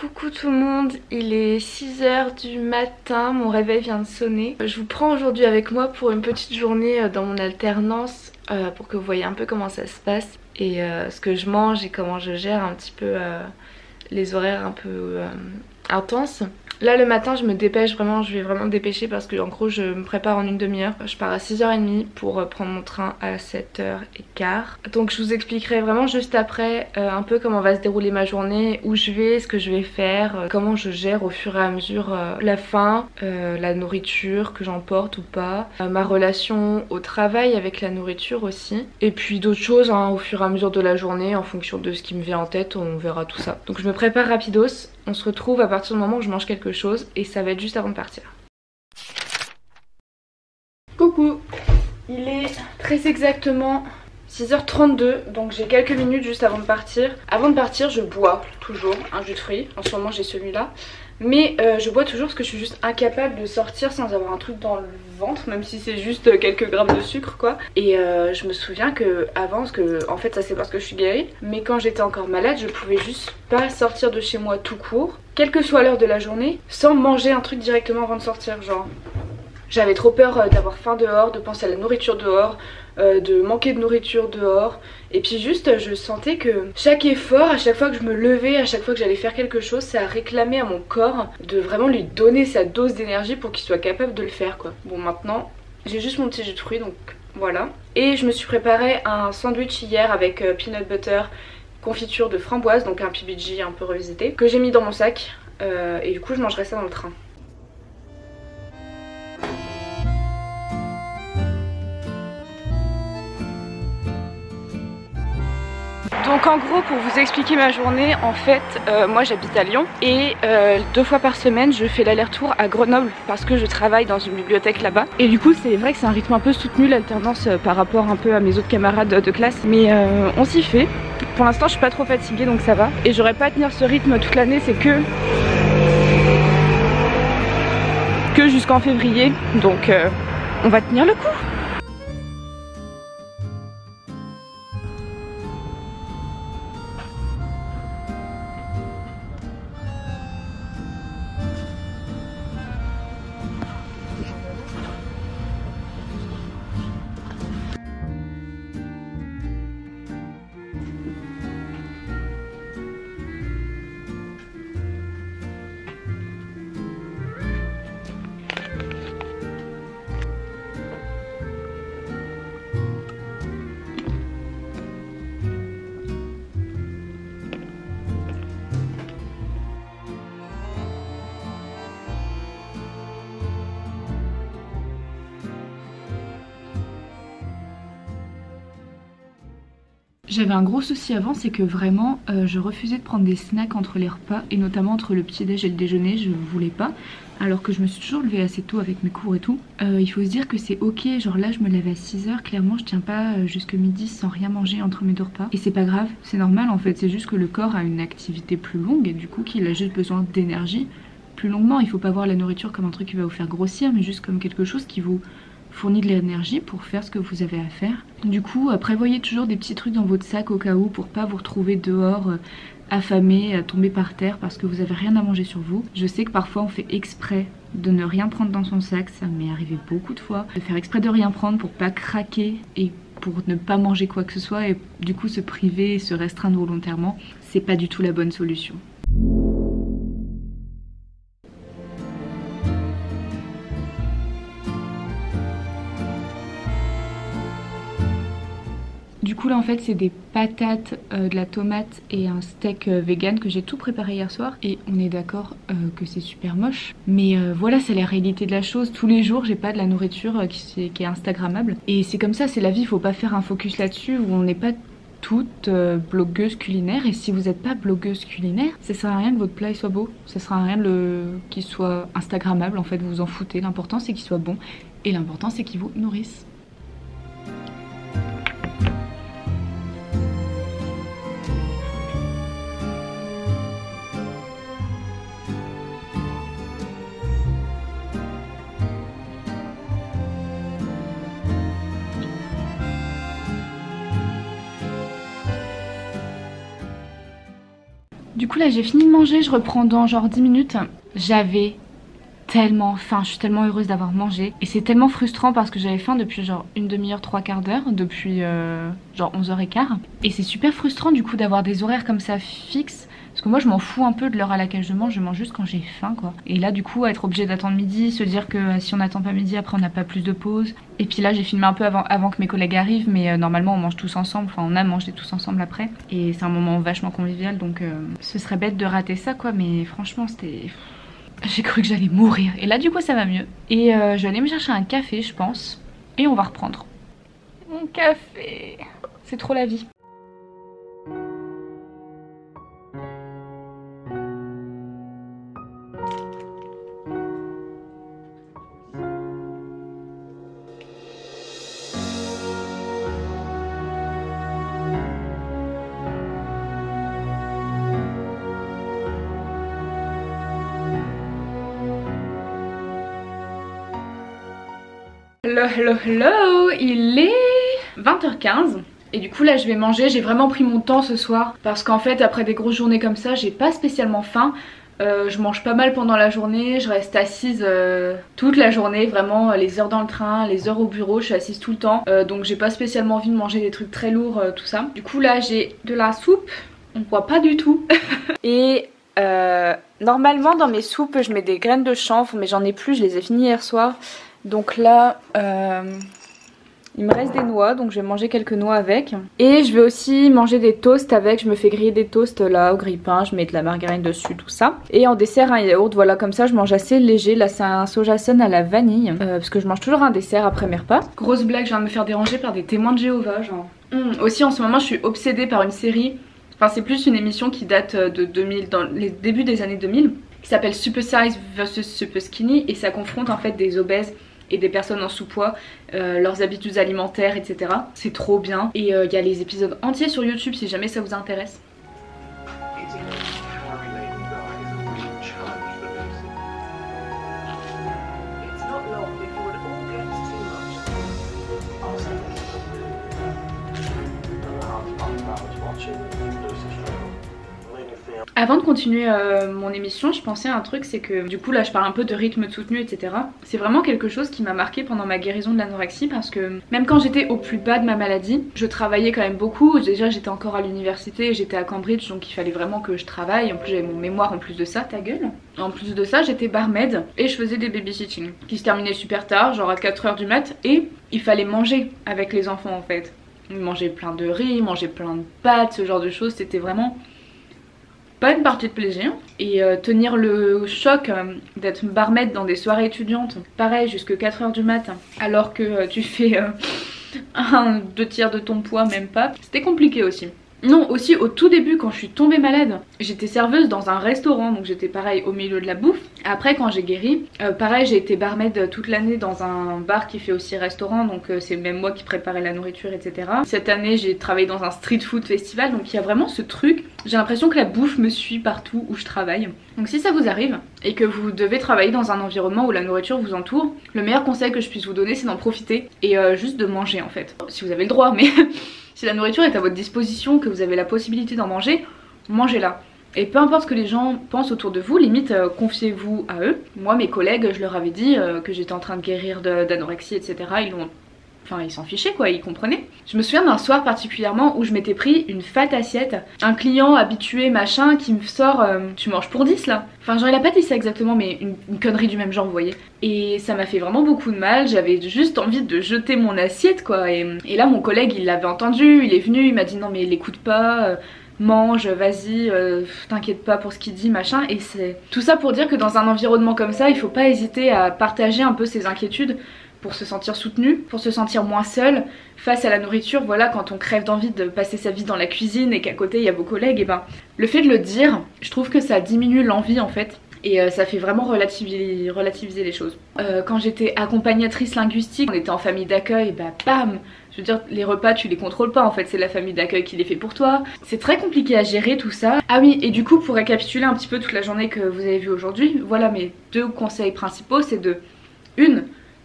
Coucou tout le monde, il est 6 h du matin, mon réveil vient de sonner. Je vous prends aujourd'hui avec moi pour une petite journée dans mon alternance pour que vous voyez un peu comment ça se passe et ce que je mange et comment je gère un petit peu les horaires un peu intenses. Là le matin je me dépêche vraiment, je vais vraiment me dépêcher parce que en gros je me prépare en une demi-heure. Je pars à 6 h30 pour prendre mon train à 7 h15. Donc je vous expliquerai vraiment juste après un peu comment va se dérouler ma journée, où je vais, ce que je vais faire, comment je gère au fur et à mesure la faim, la nourriture que j'emporte ou pas, ma relation au travail avec la nourriture aussi. Et puis d'autres choses hein, au fur et à mesure de la journée en fonction de ce qui me vient en tête, on verra tout ça. Donc je me prépare rapidos. On se retrouve à partir du moment où je mange quelque chose et ça va être juste avant de partir. Coucou, il est très exactement 6 h32, donc j'ai quelques minutes juste avant de partir. Avant de partir je bois toujours un jus de fruits, en ce moment j'ai celui-là. Mais je bois toujours parce que je suis juste incapable de sortir sans avoir un truc dans le ventre, même si c'est juste quelques grammes de sucre quoi. Et je me souviens que avant, parce que en fait ça c'est parce que je suis guérie, mais quand j'étais encore malade je pouvais juste pas sortir de chez moi tout court, quelle que soit l'heure de la journée, sans manger un truc directement avant de sortir. Genre j'avais trop peur d'avoir faim dehors, de penser à la nourriture dehors, de manquer de nourriture dehors. Et puis juste je sentais que chaque effort, à chaque fois que je me levais, à chaque fois que j'allais faire quelque chose, ça réclamait à mon corps de vraiment lui donner sa dose d'énergie pour qu'il soit capable de le faire quoi. Bon maintenant j'ai juste mon petit jus de fruits donc voilà. Et je me suis préparé un sandwich hier avec peanut butter, confiture de framboise, donc un PBG un peu revisité, que j'ai mis dans mon sac et du coup je mangerai ça dans le train. Donc en gros pour vous expliquer ma journée, en fait moi j'habite à Lyon et 2 fois par semaine je fais l'aller-retour à Grenoble parce que je travaille dans une bibliothèque là-bas. Et du coup c'est vrai que c'est un rythme un peu soutenu l'alternance par rapport un peu à mes autres camarades de classe, mais on s'y fait. Pour l'instant je suis pas trop fatiguée donc ça va. Et j'aurais pas à tenir ce rythme toute l'année, c'est que jusqu'en février, donc on va tenir le coup. J'avais un gros souci avant, c'est que vraiment je refusais de prendre des snacks entre les repas et notamment entre le petit déj et le déjeuner, je voulais pas, alors que je me suis toujours levée assez tôt avec mes cours et tout. Il faut se dire que c'est ok, genre là je me lève à 6 h, clairement je tiens pas jusque midi sans rien manger entre mes 2 repas et c'est pas grave, c'est normal en fait, c'est juste que le corps a une activité plus longue et du coup qu'il a juste besoin d'énergie plus longuement. Il faut pas voir la nourriture comme un truc qui va vous faire grossir, mais juste comme quelque chose qui vous fournit de l'énergie pour faire ce que vous avez à faire. Du coup prévoyez toujours des petits trucs dans votre sac au cas où pour pas vous retrouver dehors affamé, tomber par terre parce que vous avez rien à manger sur vous. Je sais que parfois on fait exprès de ne rien prendre dans son sac, ça m'est arrivé beaucoup de fois, de faire exprès de rien prendre pour pas craquer et pour ne pas manger quoi que ce soit et du coup se priver et se restreindre volontairement, c'est pas du tout la bonne solution. Du coup là en fait c'est des patates, de la tomate et un steak vegan que j'ai tout préparé hier soir. Et on est d'accord que c'est super moche. Mais voilà, c'est la réalité de la chose. Tous les jours j'ai pas de la nourriture qui est instagrammable. Et c'est comme ça, c'est la vie, faut pas faire un focus là-dessus où on n'est pas toutes blogueuses culinaires. Et si vous n'êtes pas blogueuse culinaire, ça sert à rien que votre plat il soit beau. Ça sert à rien qu'il soit instagrammable, en fait vous vous en foutez. L'important c'est qu'il soit bon et l'important c'est qu'il vous nourrisse. Du coup là j'ai fini de manger, je reprends dans genre 10 minutes. J'avais tellement faim, je suis tellement heureuse d'avoir mangé. Et c'est tellement frustrant parce que j'avais faim depuis genre une demi-heure, 3/4 d'heure, depuis genre 11h15. Et c'est super frustrant du coup d'avoir des horaires comme ça fixes. Parce que moi je m'en fous un peu de l'heure à laquelle je mange juste quand j'ai faim quoi. Et là du coup être obligé d'attendre midi, se dire que si on n'attend pas midi après on n'a pas plus de pause. Et puis là j'ai filmé un peu avant que mes collègues arrivent, mais normalement on mange tous ensemble, enfin on a mangé tous ensemble après. Et c'est un moment vachement convivial donc ce serait bête de rater ça quoi, mais franchement c'était... J'ai cru que j'allais mourir. Et là du coup ça va mieux. Et je vais aller me chercher un café je pense. Et on va reprendre. Mon café. C'est trop la vie. Hello, il est 20h15 et du coup là je vais manger, j'ai vraiment pris mon temps ce soir parce qu'en fait après des grosses journées comme ça j'ai pas spécialement faim. Je mange pas mal pendant la journée, je reste assise toute la journée, vraiment les heures dans le train, les heures au bureau, je suis assise tout le temps, donc j'ai pas spécialement envie de manger des trucs très lourds, tout ça. Du coup là j'ai de la soupe, on voit pas du tout. Et normalement dans mes soupes je mets des graines de chanvre mais j'en ai plus, je les ai finies hier soir. Donc là, il me reste des noix, donc je vais manger quelques noix avec. Et je vais aussi manger des toasts avec, je me fais griller des toasts là au grille-pain, je mets de la margarine dessus, tout ça. Et en dessert un yaourt, voilà comme ça je mange assez léger. Là c'est un soja sun à la vanille, parce que je mange toujours un dessert après mes repas. Grosse blague, je viens de me faire déranger par des témoins de Jéhovah, genre. Aussi en ce moment je suis obsédée par une série, enfin c'est plus une émission qui date de 2000, dans les débuts des années 2000, qui s'appelle Super Size vs Super Skinny, et ça confronte en fait des obèses et des personnes en sous-poids, leurs habitudes alimentaires, etc. C'est trop bien. Et il y a les épisodes entiers sur YouTube si jamais ça vous intéresse. Avant de continuer mon émission, je pensais à un truc, c'est que du coup là je parle un peu de rythme soutenu, etc. C'est vraiment quelque chose qui m'a marqué pendant ma guérison de l'anorexie, parce que même quand j'étais au plus bas de ma maladie, je travaillais quand même beaucoup. Déjà j'étais encore à l'université, j'étais à Cambridge, donc il fallait vraiment que je travaille. En plus j'avais mon mémoire en plus de ça, ta gueule. En plus de ça j'étais barmaid et je faisais des babysitting qui se terminaient super tard, genre à 4h du mat, et il fallait manger avec les enfants en fait. Manger plein de riz, manger plein de pâtes, ce genre de choses, c'était vraiment... pas une partie de plaisir. Et tenir le choc d'être barmaid dans des soirées étudiantes, pareil jusque 4h du matin, alors que tu fais 2/3 de ton poids, même pas, c'était compliqué aussi. Non, aussi au tout début quand je suis tombée malade, j'étais serveuse dans un restaurant, donc j'étais pareil au milieu de la bouffe. Après quand j'ai guéri, pareil j'ai été barmaid toute l'année dans un bar qui fait aussi restaurant, donc c'est même moi qui préparais la nourriture, etc. Cette année j'ai travaillé dans un street food festival, donc il y a vraiment ce truc, j'ai l'impression que la bouffe me suit partout où je travaille. Donc si ça vous arrive et que vous devez travailler dans un environnement où la nourriture vous entoure, le meilleur conseil que je puisse vous donner c'est d'en profiter et juste de manger en fait. Si vous avez le droit, mais... si la nourriture est à votre disposition, que vous avez la possibilité d'en manger, mangez-la. Et peu importe ce que les gens pensent autour de vous, limite confiez-vous à eux. Moi mes collègues, je leur avais dit que j'étais en train de guérir d'anorexie, etc. Ils s'en fichaient quoi, ils comprenaient. Je me souviens d'un soir particulièrement où je m'étais pris une fat assiette. Un client habitué machin qui me sort tu manges pour 10 là. Enfin genre il a pas dit ça exactement, mais une connerie du même genre vous voyez. Et ça m'a fait vraiment beaucoup de mal, j'avais juste envie de jeter mon assiette quoi. Et là mon collègue il l'avait entendu, il est venu, il m'a dit non mais l'écoute pas, mange, vas-y, t'inquiète pas pour ce qu'il dit machin. Et c'est tout ça pour dire que dans un environnement comme ça il faut pas hésiter à partager un peu ses inquiétudes pour se sentir soutenu, pour se sentir moins seul face à la nourriture. Voilà, quand on crève d'envie de passer sa vie dans la cuisine et qu'à côté il y a vos collègues, et ben le fait de le dire, je trouve que ça diminue l'envie en fait. Et ça fait vraiment relativiser les choses. Quand j'étais accompagnatrice linguistique, on était en famille d'accueil, bah bam, je veux dire les repas tu les contrôles pas en fait, c'est la famille d'accueil qui les fait pour toi. C'est très compliqué à gérer tout ça. Ah oui, et du coup pour récapituler un petit peu toute la journée que vous avez vue aujourd'hui, voilà mes 2 conseils principaux, c'est de 1.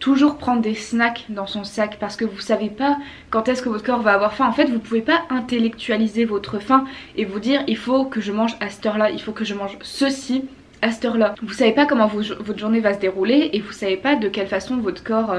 toujours prendre des snacks dans son sac parce que vous savez pas quand est-ce que votre corps va avoir faim. En fait vous pouvez pas intellectualiser votre faim et vous dire il faut que je mange à cette heure là, il faut que je mange ceci à cette heure là. Vous savez pas comment votre journée va se dérouler et vous savez pas de quelle façon votre corps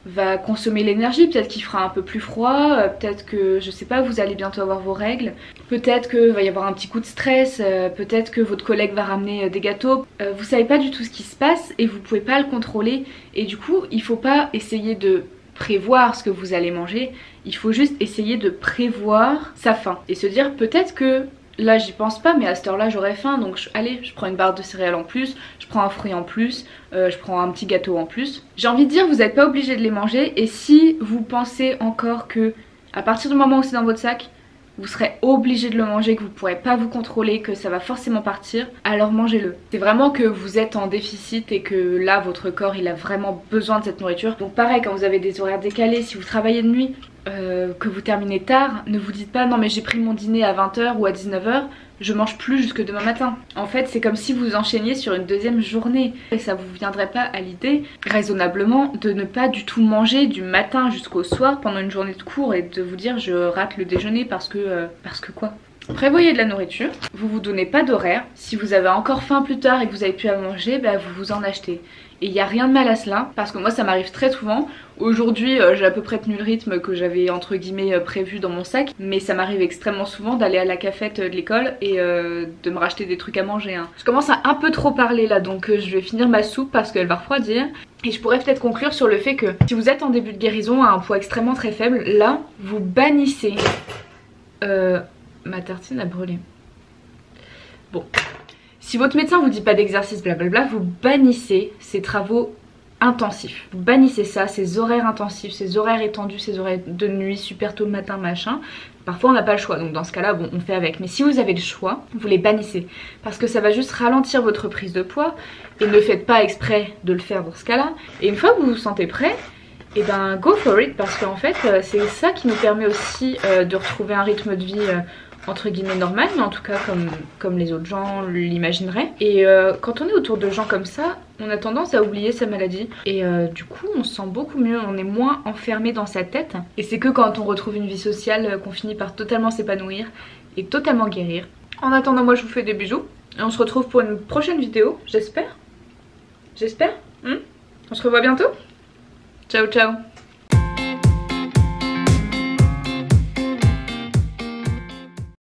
va consommer l'énergie. Peut-être qu'il fera un peu plus froid, peut-être que je sais pas, vous allez bientôt avoir vos règles, peut-être que va y avoir un petit coup de stress, peut-être que votre collègue va ramener des gâteaux. Vous savez pas du tout ce qui se passe et vous pouvez pas le contrôler et du coup il faut pas essayer de prévoir ce que vous allez manger, il faut juste essayer de prévoir sa faim et se dire peut-être que là j'y pense pas mais à cette heure là j'aurais faim donc allez je prends une barre de céréales en plus, je prends un fruit en plus, je prends un petit gâteau en plus. J'ai envie de dire vous n'êtes pas obligé de les manger et si vous pensez encore que à partir du moment où c'est dans votre sac vous serez obligé de le manger, que vous ne pourrez pas vous contrôler, que ça va forcément partir, alors mangez-le. C'est vraiment que vous êtes en déficit et que là votre corps il a vraiment besoin de cette nourriture. Donc pareil quand vous avez des horaires décalés, si vous travaillez de nuit, que vous terminez tard, ne vous dites pas non mais j'ai pris mon dîner à 20 h ou à 19 h, je mange plus jusque demain matin. En fait c'est comme si vous enchaîniez sur une deuxième journée et ça vous viendrait pas à l'idée raisonnablement de ne pas du tout manger du matin jusqu'au soir pendant une journée de cours et de vous dire je rate le déjeuner parce que quoi. Prévoyez de la nourriture, vous vous donnez pas d'horaire, si vous avez encore faim plus tard et que vous avez plus à manger, bah vous vous en achetez. Et il n'y a rien de mal à cela parce que moi ça m'arrive très souvent. Aujourd'hui j'ai à peu près tenu le rythme que j'avais entre guillemets prévu dans mon sac, mais ça m'arrive extrêmement souvent d'aller à la cafette de l'école et de me racheter des trucs à manger. Je commence à un peu trop parler là donc je vais finir ma soupe parce qu'elle va refroidir. Et je pourrais peut-être conclure sur le fait que si vous êtes en début de guérison à un poids extrêmement très faible, là vous bannissez... ma tartine a brûlé. Bon. Si votre médecin vous dit pas d'exercice blablabla, vous bannissez ces travaux intensifs. Vous bannissez ça, ces horaires intensifs, ces horaires étendus, ces horaires de nuit, super tôt le matin, machin. Parfois on n'a pas le choix, donc dans ce cas-là, bon, on fait avec. Mais si vous avez le choix, vous les bannissez. Parce que ça va juste ralentir votre prise de poids. Et ne faites pas exprès de le faire dans ce cas-là. Et une fois que vous vous sentez prêt, et ben go for it. Parce qu'en fait, c'est ça qui nous permet aussi de retrouver un rythme de vie... entre guillemets normal, mais en tout cas comme les autres gens l'imagineraient. Et quand on est autour de gens comme ça, on a tendance à oublier sa maladie. Et du coup on se sent beaucoup mieux, on est moins enfermé dans sa tête. Et c'est que quand on retrouve une vie sociale qu'on finit par totalement s'épanouir et totalement guérir. En attendant moi je vous fais des bisous. Et on se retrouve pour une prochaine vidéo, j'espère. J'espère. On se revoit bientôt. Ciao ciao.